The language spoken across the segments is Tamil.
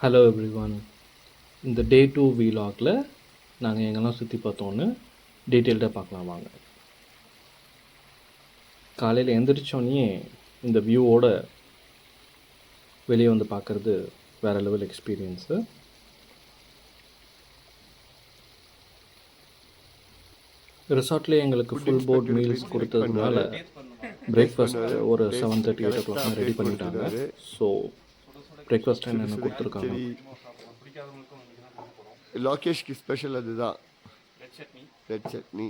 Hello everyone. இந்த டே 2 வீலாகில் நாங்கள் எங்கெல்லாம் சுற்றி பார்த்தோன்னு டீட்டெயில்டாக பார்க்கலாம் வாங்க. காலையில் எழுந்திரிச்சோன்னே இந்த வியூவோட வெளியே வந்து பார்க்குறது வேறு லெவல் எக்ஸ்பீரியன்ஸு. ரிசார்ட்லேயே எங்களுக்கு ஃபுல் போர்ட் மீல்ஸ் கொடுத்ததுனால பிரேக்ஃபாஸ்ட் ஒரு 7:30 8 o'clock ரெடி பண்ணிட்டாங்க. ஸோ பிரேக்ஃபாஸ்ட் என்னென்ன கொடுத்துருக்காங்க. லோகேஷ்க்கு ஸ்பெஷல் அதுதான், ரெட் சட்னி,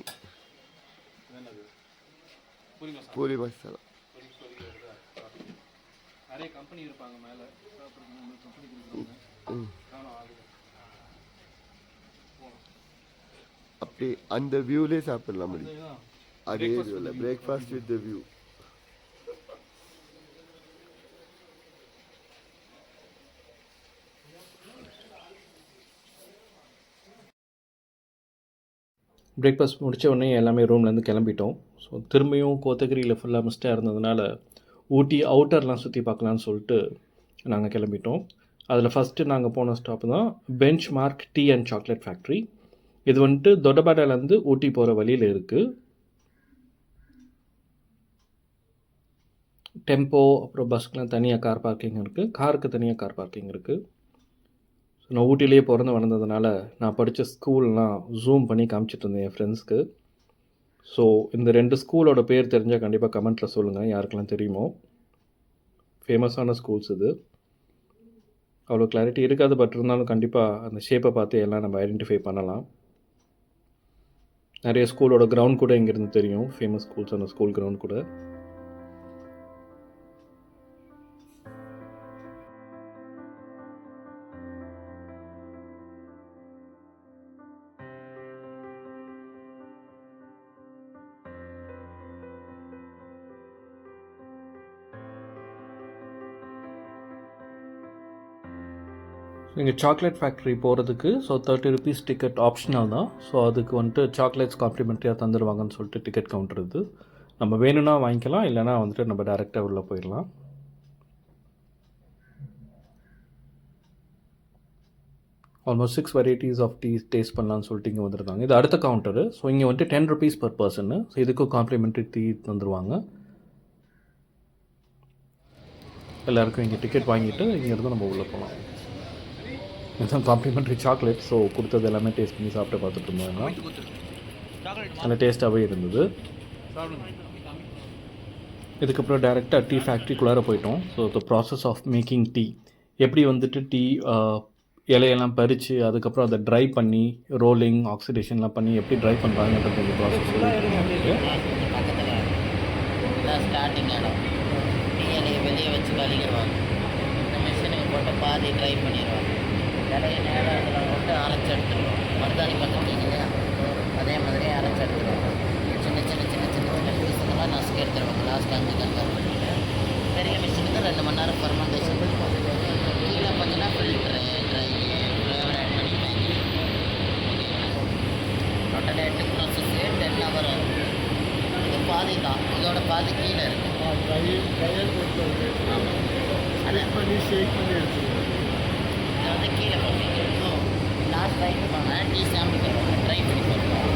பூரி மசாலா. நிறைய கம்பெனி இருப்பாங்க மேலே. அப்படி அந்த வியூலே சாப்பிடலாம் முடியும். அதே வியூவில் பிரேக்ஃபாஸ்ட் வித் வியூ. பிரேக்ஃபாஸ்ட் முடித்த உடனே எல்லாமே ரூம்லேருந்து கிளம்பிட்டோம். ஸோ திரும்பியும் கோத்தகிரியில் ஃபுல்லாக மிஸ்டாக இருந்ததுனால ஊட்டி அவுட்டர்லாம் சுற்றி பார்க்கலான்னு சொல்லிட்டு நாங்கள் கிளம்பிட்டோம். அதில் ஃபஸ்ட்டு நாங்கள் போன ஸ்டாப் தான் bench mark tea and chocolate factory. இது வந்துட்டு தொட்டபேட்டாலேருந்து ஊட்டி போகிற வழியில் இருக்குது. டெம்போ அப்புறம் பஸ்க்கெலாம் தனியாக கார் பார்க்கிங் இருக்குது, காருக்கு தனியாக கார் பார்க்கிங் இருக்குது. ஸோ நான் ஊட்டிலேயே பிறந்து வளர்ந்ததுனால நான் படித்த ஸ்கூல்லாம் ஜூம் பண்ணி காமிச்சிட்டு இருந்தேன் என் ஃப்ரெண்ட்ஸ்க்கு. ஸோ இந்த 2 ஸ்கூலோட பேர் தெரிஞ்சால் கண்டிப்பாக கமெண்ட்டில் சொல்லுங்கள், யாருக்கெல்லாம் தெரியுமோ. ஃபேமஸான ஸ்கூல்ஸ் இது. அவ்வளோ கிளாரிட்டி இருக்காது, பட் இருந்தாலும் கண்டிப்பாக அந்த ஷேப்பை பார்த்து எல்லாம் நம்ம ஐடென்டிஃபை பண்ணலாம். நிறைய ஸ்கூலோட கிரவுண்ட் கூட இங்கேருந்து தெரியும், ஃபேமஸ் ஸ்கூல்ஸ் அந்த ஸ்கூல் கிரவுண்ட் கூட. இங்கே சாக்லேட் ஃபேக்ட்ரி போகிறதுக்கு ஸோ 30 rupees டிக்கெட் ஆப்ஷனல் தான். ஸோ அதுக்கு வந்துட்டு சாக்லேட்ஸ் காம்ப்ளிமெண்ட்ரியாக தந்துடுவாங்கன்னு சொல்லிட்டு டிக்கெட் கவுண்டர் இது. நம்ம வேணும்னா வாங்கிக்கலாம், இல்லைனா வந்துட்டு நம்ம டேரெக்டாக உள்ளே போயிடலாம். Almost 6 varieties of tea taste பண்ணலான்னு சொல்லிட்டு இங்கே வந்துருக்காங்க. இது அடுத்த கவுண்டரு. ஸோ இங்கே வந்துட்டு 10 rupees per person. ஸோ இதுக்கும் காம்ப்ளிமெண்ட்ரி டீ தந்துடுவாங்க. எல்லாருக்கும் இங்கே டிக்கெட் வாங்கிட்டு இங்கேருந்து நம்ம உள்ளே போகலாம். இதுதான் காம்ப்ளிமெண்ட்ரி சாக்லேட். ஸோ கொடுத்தது எல்லாமே டேஸ்ட் பண்ணி சாப்பிட்டு பார்த்துட்டு இருந்தாங்க. நல்ல டேஸ்ட்டாகவே இருந்தது. இதுக்கப்புறம் டேரெக்டாக டீ ஃபேக்ட்ரிக்குள்ளார போயிட்டோம். So the process of making tea, எப்படி வந்துட்டு டீ இலையெல்லாம் பறித்து அதுக்கப்புறம் அதை ட்ரை பண்ணி ரோலிங் ஆக்சிடேஷன்லாம் பண்ணி எப்படி ட்ரை பண்ணுறாங்கன்றது இந்த ப்ராசஸ் ஸ்டார்டிங் இடம். டீ இலையை வெளியே வச்சு கழுகிடுவாங்க, இந்த மிஷினுக்கு போட்டு பாதி ட்ரை பண்ணிடுவாங்க. இலையை நேரம் அதில் போட்டு அரைச்சி எடுத்துருவோம். மருதாணி பார்த்துருக்கீங்க இல்லையா, அதே மாதிரியே அரைச்சி எடுத்துருவாங்க. சின்ன சின்ன சின்ன சின்ன சின்ன பீஸுங்கெல்லாம் நசுக்கி எடுத்துருவாங்க. லாஸ்ட் 5 கங்கர் பண்ணிட்டு பெரிய மிஷினுக்கு 2 மணி நேரம் ஃபர்மெண்டேஷன் பண்ணுவோம். கீழே பார்த்தீங்கன்னா ஃபில்ட்ரு ட்ரை ஃப்ளேவர் ஆட் பண்ணிப்பேன். ரொட்டனேட்டு ப்ராசஸ்ஸு 10 hour ஆகும். இது பாதி தான், இதோட பாதி கீழே இருக்குது. அதை பண்ணி ஷேக் பண்ணி எடுத்துருவோம். இதை வந்து கீழே பண்ணிக்கணும். லாஸ்ட் ரைட்டு போனால் டீ சாம்பிள் தருவாங்க, ட்ரை பண்ணி போடுவோம்.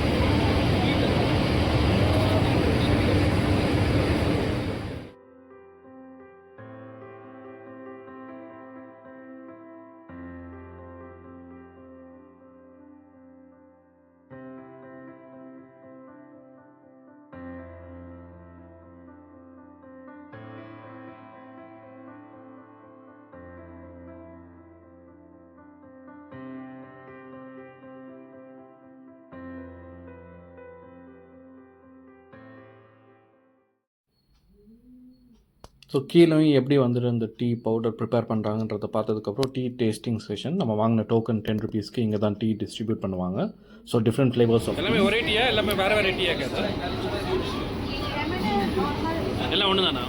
ஸோ கீழேயும் எப்படி வந்துட்டு அந்த டீ பவுடர் ப்ரிப்பேர் பண்ணுறாங்கன்றதை பார்த்ததுக்கப்புறம் டீ டேஸ்டிங் செஷன். நம்ம வாங்கின டோக்கன் 10 rupeesக்கு இங்கே தான் டீ டிஸ்ட்ரிபியூட் பண்ணுவாங்க. ஸோ டிஃப்ரெண்ட் ஃப்ளேவர்ஸ் ஆஃப் எல்லாமே ஒரே டீயா, எல்லாமே வேறு வேறு டீயா கேட்குது? எல்லாம் ஒன்று தானா?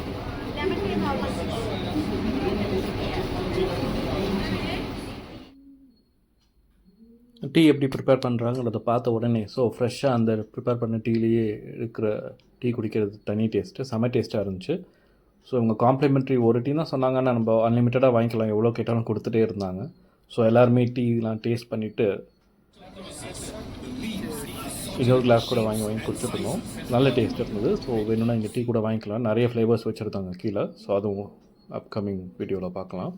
டீ எப்படி ப்ரிப்பேர் பண்ணுறாங்கிறத பார்த்த உடனே ஸோ ஃப்ரெஷ்ஷாக அந்த ப்ரிப்பேர் பண்ண டீலேயே இருக்கிற டீ குடிக்கிறது தனி டேஸ்ட்டு, செம்ம டேஸ்ட்டாக இருந்துச்சு. ஸோ இவங்க காம்ப்ளிமெண்ட்ரி ஒரு டீ தான் சொன்னாங்க, ஆனால் நம்ம அன்லிமிட்டடாக வாங்கிக்கலாம், எவ்வளோ கேட்டாலும் கொடுத்துட்டே இருந்தாங்க. ஸோ எல்லாருமே டீலாம் டேஸ்ட் பண்ணிவிட்டு இன்னொரு கிளாஸ் கூட வாங்கி கொடுத்துட்டு இருந்தோம். நல்ல டேஸ்ட் இருந்தது. ஸோ வேணும்னா இங்கே டீ கூட வாங்கிக்கலாம். நிறைய ஃப்ளேவர்ஸ் வச்சுருந்தாங்க கீழே. ஸோ அதுவும் அப்கமிங் வீடியோவில் பார்க்கலாம்.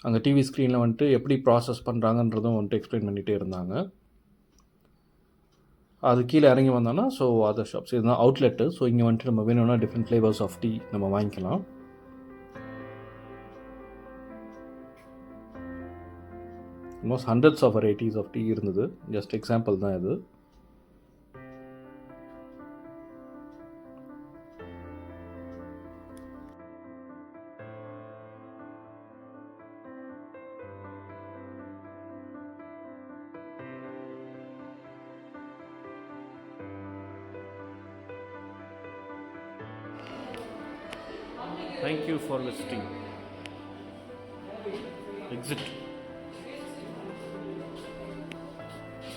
அங்கே டிவி ஸ்க்ரீனில் வந்துட்டு எப்படி ப்ராசஸ் பண்ணுறாங்கன்றதும் வந்துட்டு எக்ஸ்பிளைன் பண்ணிகிட்டே இருந்தாங்க. அது கீழே இறங்கி வந்தோன்னா ஸோ அதர் ஷாப்ஸ் இதுதான் அவுட்லெட்டு. ஸோ இங்கே வந்துட்டு நம்ம வேணும்னா டிஃப்ரெண்ட் ஃப்ளேவர்ஸ் ஆஃப் டீ நம்ம வாங்கிக்கலாம். Almost hundreds of varieties of tea இருந்தது. ஜஸ்ட் எக்ஸாம்பிள் தான் இது. Thank you for visiting. Exit.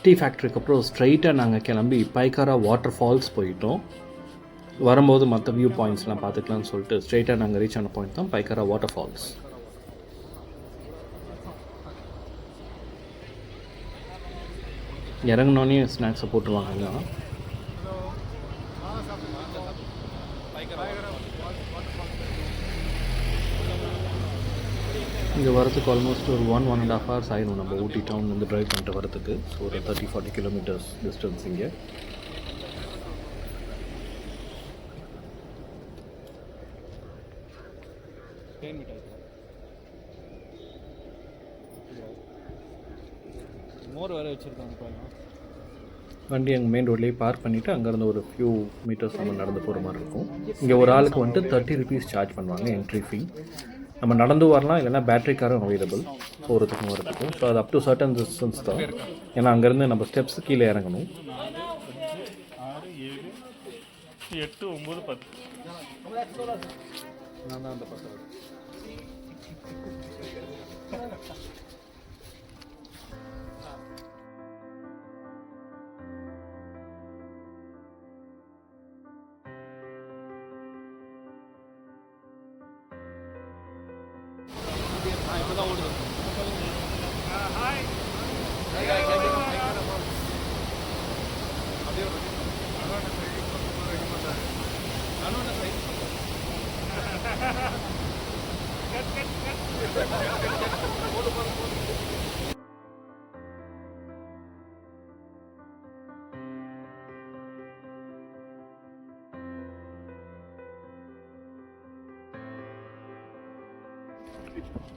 Tea ஃபேக்ட்ரிக்கு அப்புறம் ஸ்ட்ரைட்டாக நாங்கள் கிளம்பி பைக்காரா வாட்டர் ஃபால்ஸ் போயிட்டோம். வரும்போது மற்ற வியூ பாயிண்ட்ஸ்லாம் பார்த்துக்கலாம்னு சொல்லிட்டு ஸ்ட்ரைட்டாக நாங்கள் ரீச் ஆன பாயிண்ட் தான் பைக்காரா வாட்டர் ஃபால்ஸ். இறங்கினோடனே ஸ்நாக்ஸை போட்டுருவாங்க. இங்கே வரதுக்கு ஆல்மோஸ்ட் ஒரு 1.5 hours ஆயிடும் நம்ம ஊட்டி டவுன்லேருந்து ட்ரைவ் பண்ணிட்டு வரதுக்கு. ஸோ ஒரு 30-40 கிலோமீட்டர்ஸ் டிஸ்டன்ஸ் இங்கே. மோர் வேறு வச்சுருக்காங்க. வண்டி அங்கே மெயின் ரோட்லேயே பார்க் பண்ணிவிட்டு அங்கேருந்து ஒரு ஃபியூ மீட்டர்ஸ் நம்ம நடந்து போகிற மாதிரி இருக்கும். இங்கே ஒரு ஆளுக்கு வந்துட்டு 30 rupees சார்ஜ் பண்ணுவாங்க என்ட்ரி ஃபீ. நம்ம நடந்து வரலாம், இல்லைனா பேட்டரி காரும் அவைலபிள் போகிறதுக்கும் வரதுக்கும். ஸோ அது அப் டு சர்டன் டிஸ்டன்ஸ் தான். ஏன்னா அங்கேருந்து நம்ம ஸ்டெப்ஸ் கீழே இறங்கணும். 6, 7, 8, 9, 10 நான் தான் அந்த பக்கம்.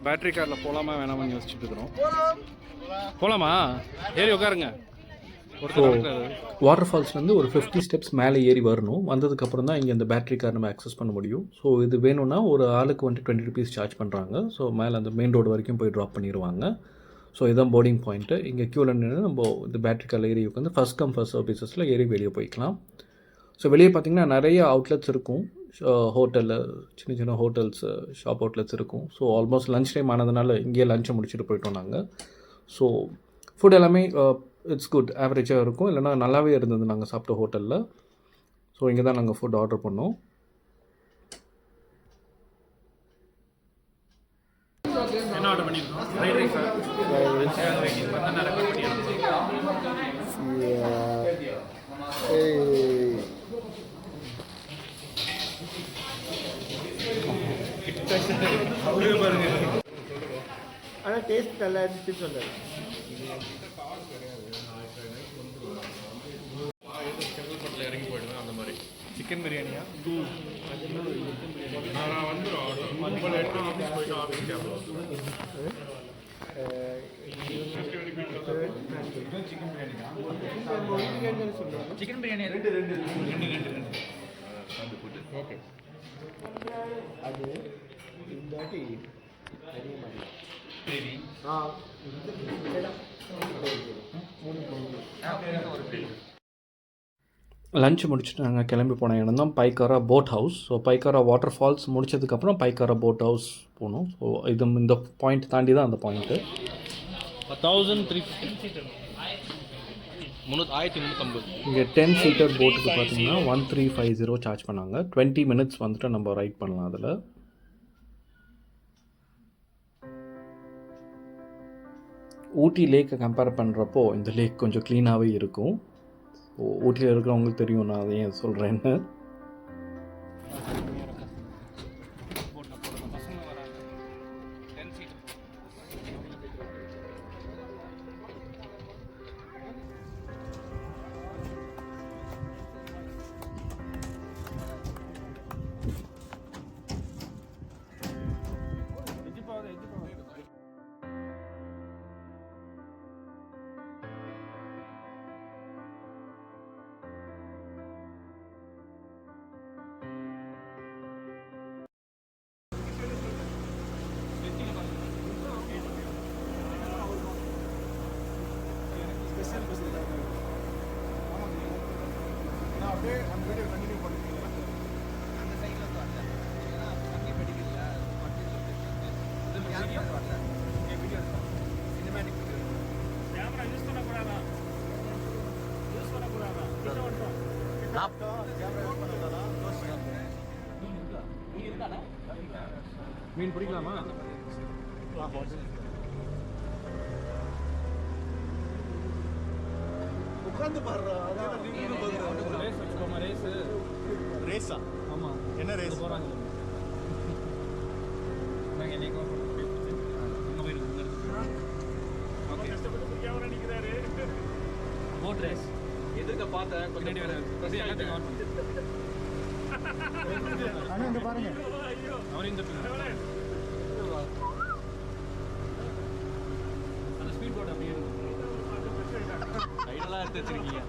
பேட்டரி காரில் போகலாமா வேணாமான்னு யோசிச்சுட்டு இருக்கிறோம். போகலாமா? ஏறி உட்காருங்க. ஸோ வாட்டர் ஃபால்ஸ்லேருந்து ஒரு 50 ஸ்டெப்ஸ் மேலே ஏறி வரணும். வந்ததுக்கப்புறம் தான் இங்கே அந்த பேட்டரி கார் நம்ம ஆக்சஸ் பண்ண முடியும். ஸோ இது வேணும்னா ஒரு ஆளுக்கு வந்துட்டு 20 rupees சார்ஜ் பண்ணுறாங்க. ஸோ மேலே அந்த மெயின் ரோடு வரைக்கும் போய் ட்ராப் பண்ணிடுவாங்க. ஸோ இதுதான் போர்டிங் பாயிண்ட்டு. இங்கே க்யூவில் நின்று நம்ம இந்த பேட்டரி காரில் ஏறி உட்காந்து ஃபஸ்ட் கம் ஃபர்ஸ்ட் சர்வீசஸில் ஏறி வெளியே போய்க்கலாம். ஸோ வெளியே பார்த்திங்கன்னா நிறைய அவுட்லெட்ஸ் இருக்கும். ஹோட்டலில் சின்ன சின்ன ஹோட்டல்ஸ் ஷாப் அவுட்லெட்ஸ் இருக்கும். ஸோ ஆல்மோஸ்ட் லன்ச் டைம் ஆனதுனால இங்கேயே லஞ்சை முடிச்சுட்டு போயிட்டோம் நாங்கள். ஸோ ஃபுட் எல்லாமே இட்ஸ் குட், ஆவரேஜாக இருக்கும். இல்லைனா நல்லாவே இருந்தது நாங்கள் சாப்பிட்ட ஹோட்டலில். ஸோ இங்கே தான் நாங்கள் ஃபுட் ஆர்டர் பண்ணோம். என்ன ஆர்டர் பண்ணியிருக்கோம்? ஃப்ரைட் ரைஸ் ஆனால் டேஸ்ட் நல்லா இருந்துச்சு சொன்னார். இறங்கி போயிடுவேன் அந்த மாதிரி. சிக்கன் பிரியாணியா? நான் வந்துடும் ஆஃபீஸ் போயிட்டு ஆஃபீஸ் கேட்போம். சிக்கன் பிரியாணி ரெண்டு ஓகே. அது இந்தாட்டி லஞ்ச் முடிச்சுட்டு நாங்கள் கிளம்பி போன இடம் தான் Pykara boat house. So Pykara water falls முடிச்சதுக்கப்புறம் பைக்காரா போட் ஹவுஸ் போகணும். ஸோ இது இந்த பாயிண்ட் தாண்டி தான் அந்த பாயிண்ட்டு. 1350 1350. இங்கே 10 சீட்டர் போட்டுக்கு பார்த்தீங்கன்னா 1350 சார்ஜ் பண்ணாங்க. 20 minutes வந்துட்டு நம்ம ரைட் பண்ணலாம். அதில் ஊட்டி லேக்கை கம்பேர் பண்ணுறப்போ இந்த லேக் கொஞ்சம் க்ளீனாகவே இருக்கும். ஸோ ஊட்டியில் இருக்கிறவங்களுக்கு தெரியும் நான் அதை ஏன் சொல்கிறேன்னு. மீன் பிடிக்கலாமா? உட்காந்து பாடுறா ரேஸ் வச்சுக்கோமா. ரேஸா? ஆமாம், என்ன ரேஸ் போகிறாங்க. போட் ரேஸ் எதிர்க்க பார்த்தேன் கொஞ்சம் எல்லாத்தையும் அண்ணா இங்க பாருங்க. அவரையும் தட்டுங்க. அந்த ஸ்பீட் போட் அப்படியே ரைடெல்லாம் எடுத்து வச்சிருக்கீங்க.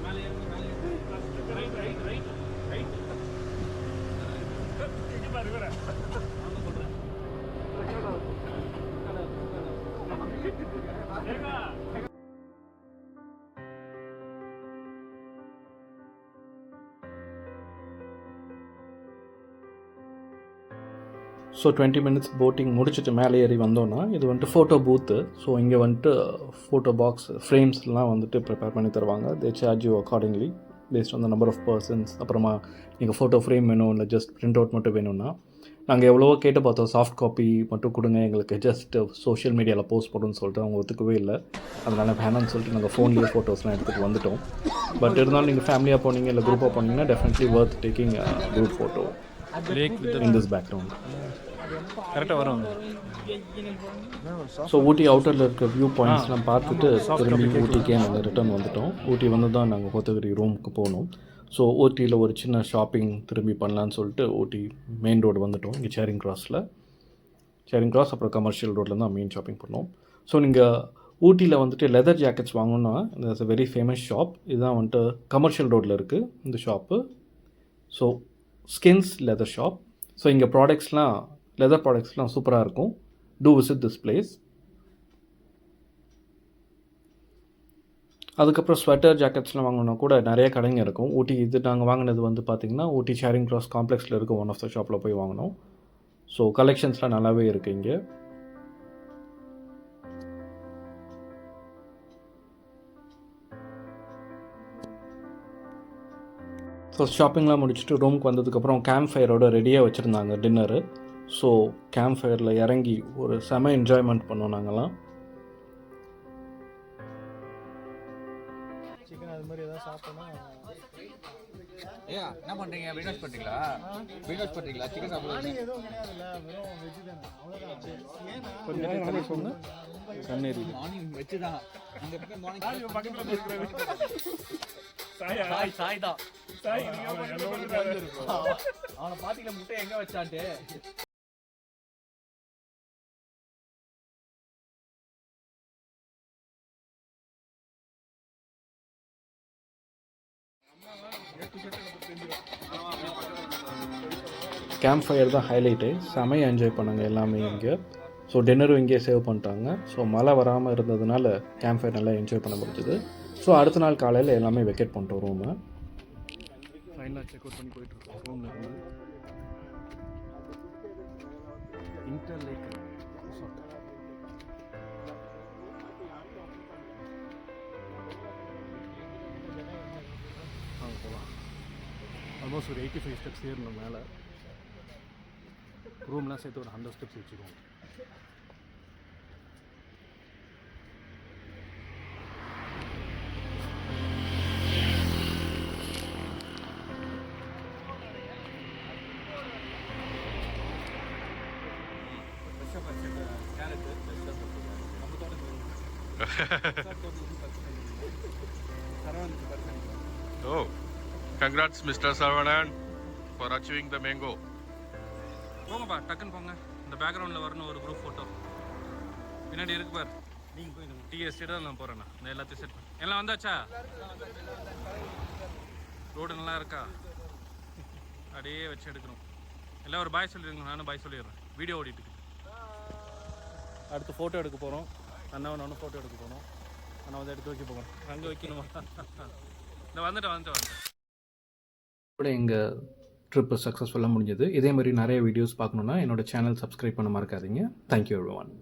மேலே ஏறுங்க, மேலே ஏறுங்க. ரைட் ரைட் ரைட் ரைட் இங்கே பாரு வேற நான் சொல்கிறேன். ஸோ 20 மினிட்ஸ் போட்டிங் முடிச்சுட்டு மேலே ஏறி வந்தோன்னா இது வந்துட்டு ஃபோட்டோ பூத்து. ஸோ இங்கே வந்துட்டு ஃபோட்டோ பாக்ஸ் ஃப்ரேம்ஸ்லாம் வந்துட்டு ப்ரிப்பேர் பண்ணி தருவாங்க. They charge you accordingly based on the number of persons. அப்புறமா நீங்கள் ஃபோட்டோ ஃப்ரேம் வேணும் இல்லை ஜஸ்ட் பிரிண்ட் அவுட் மட்டும் வேணும்னா நாங்கள் எவ்வளவோ கேட்டு பார்த்தோம், சாஃப்ட் காப்பி மட்டும் கொடுங்க எங்களுக்கு, ஜஸ்ட் சோஷியல் மீடியாவில் போஸ்ட் போடுன்னு சொல்லிட்டு அவங்க ஒத்துக்கவே இல்லை. அதனால் வேணான்னு சொல்லிட்டு நாங்கள் ஃபோன்லேயே ஃபோட்டோஸ்லாம் எடுத்துகிட்டு வந்துட்டோம். பட் இருந்தாலும் நீங்கள் ஃபேமிலியாக போனீங்க இல்லை குரூப்பாக போனீங்கன்னா definitely worth taking group photo in this background. கரெக்டாக வரும். ஸோ ஊட்டி அவுட்டரில் இருக்க வியூ பாயிண்ட்ஸ்லாம் பார்த்துட்டு திரும்பி ஊட்டிக்கே நாங்கள் ரிட்டர்ன் வந்துட்டோம். ஊட்டி வந்து தான் நாங்கள் கோத்தகிரி ரூமுக்கு போனோம். ஸோ ஊட்டியில் ஒரு சின்ன ஷாப்பிங் திரும்பி பண்ணலான்னு சொல்லிட்டு ஊட்டி மெயின் ரோடு வந்துவிட்டோம். இங்கே சேரிங் கிராஸ் அப்புறம் கமர்ஷியல் ரோட்டில் தான் மெயின் ஷாப்பிங் பண்ணோம். ஸோ நீங்கள் ஊட்டியில் வந்துட்டு லெதர் ஜாக்கெட்ஸ் வாங்கணுன்னா it's a very famous shop. இதுதான் வந்துட்டு கமர்ஷியல் ரோட்டில் இருக்குது இந்த shop. So skins leather shop. So இங்கே லெதர் ப்ராடக்ட்ஸ்லாம் சூப்பராக இருக்கும். Do visit this place. அதுக்கப்புறம் ஸ்வெட்டர் ஜாக்கெட்ஸ்லாம் வாங்கணுன்னா கூட நிறைய கடைங்க இருக்கும். ஊட்டி இது நாங்கள் வாங்கினது வந்து பார்த்திங்கன்னா ஊட்டி சேரிங் கிராஸ் காம்ப்ளெக்ஸில் இருக்க ஒன் ஆஃப் த ஷாப்பில் போய் வாங்கினோம். ஸோ கலெக்ஷன்ஸ்லாம் நல்லாவே இருக்குது இங்கே. ஸோ ஷாப்பிங்லாம் முடிச்சுட்டு ரூமுக்கு வந்ததுக்கப்புறம் கேம்ப் ஃபயரோட ரெடியாக வச்சுருந்தாங்க டின்னரு. ஸோ கேம்ப் ஃபயரில் இறங்கி ஒரு செம என்ஜாய்மெண்ட் பண்ணோம் நாங்கள்லாம். சிக்கன் அது மாதிரி ஏதாவது சாப்பிட்டோம்னா என்ன பண்றீங்க? பிரியாணி பண்றீங்களா? சிக்கன் சாப்பிடுறீங்க? எதுவும் கிடையாதுல்ல, வெறும் வெஜ் தானே, அவ்வளோதான். கொஞ்சம் சொன்ன கண்ணேரி மார்னிங் வெஜ் தான். அங்க இருக்க மார்னிங் சாய் தான். அவனை பாத்தீங்களா முட்டை எங்க வச்சான்ட்டு? கேம்ப் ஃபயர் தான் ஹைலைட்டு. செமையாக என்ஜாய் பண்ணாங்க எல்லாமே இங்கே. ஸோ டின்னரும் இங்கேயே சேவ் பண்ணிட்டாங்க. ஸோ மழை வராமல் இருந்ததுனால கேம்ப் ஃபயர் நல்லா என்ஜாய் பண்ண முடிஞ்சுது. ஸோ அடுத்த நாள் காலையில் எல்லாமே வெக்கேட் பண்ணிட்டோம் ரூமை. ஃபைனலாக செக் அவுட் பண்ணி போயிட்டுருக்கோம் ரூமில் இருந்து. இன்டர் லேக் போகலாம். ஆல்மோஸ்ட் ஒரு 85 ஸ்டெப்ஸ் ஏறணும் மேலே. ரூம்லாம் சேர்த்து ஒரு 100 ஸ்டெப்ஸ் வச்சுக்கோங்க. Oh, congrats, Mr. Saravanan, for achieving the mango. போங்கப்பா டக்குன்னு போங்க. இந்த பேக்ரவுண்டில் வரணும் ஒரு குரூப் ஃபோட்டோ. பின்னாடி இருக்கு பார். நீங்கள் போயிடுங்க. டீ எஸ்டேட் தான் நான் போகிறேண்ணா. நான் எல்லாத்தையும் செட் பண்ணேன். எல்லாம் வந்தாச்சா? ரோடு நல்லா இருக்கா? அப்படியே வச்சு எடுக்கணும். எல்லாம் ஒரு பாய் சொல்லிடுங்க. நானும் பாய் சொல்லிடுறேன். வீடியோ ஓடிட்டு இருக்கு. அடுத்து ஃபோட்டோ எடுக்க போகிறோம். அண்ணாவும் ஃபோட்டோ எடுக்க போகிறோம். அண்ணா வந்து எடுத்து வைக்க போகிறோம். அங்கே வைக்கணுமா? இந்த வந்துட்டேன். கூட எங்கள் ட்ரிப்பு சக்ஸஸ்ஃபுல்லாக முடிஞ்சது. இதே மாதிரி நிறைய வீடியோஸ் பார்க்கணுன்னா என்னோடய சேனல் சப்ஸ்கிரைப் பண்ண மறக்காதீங்க. Thank you everyone.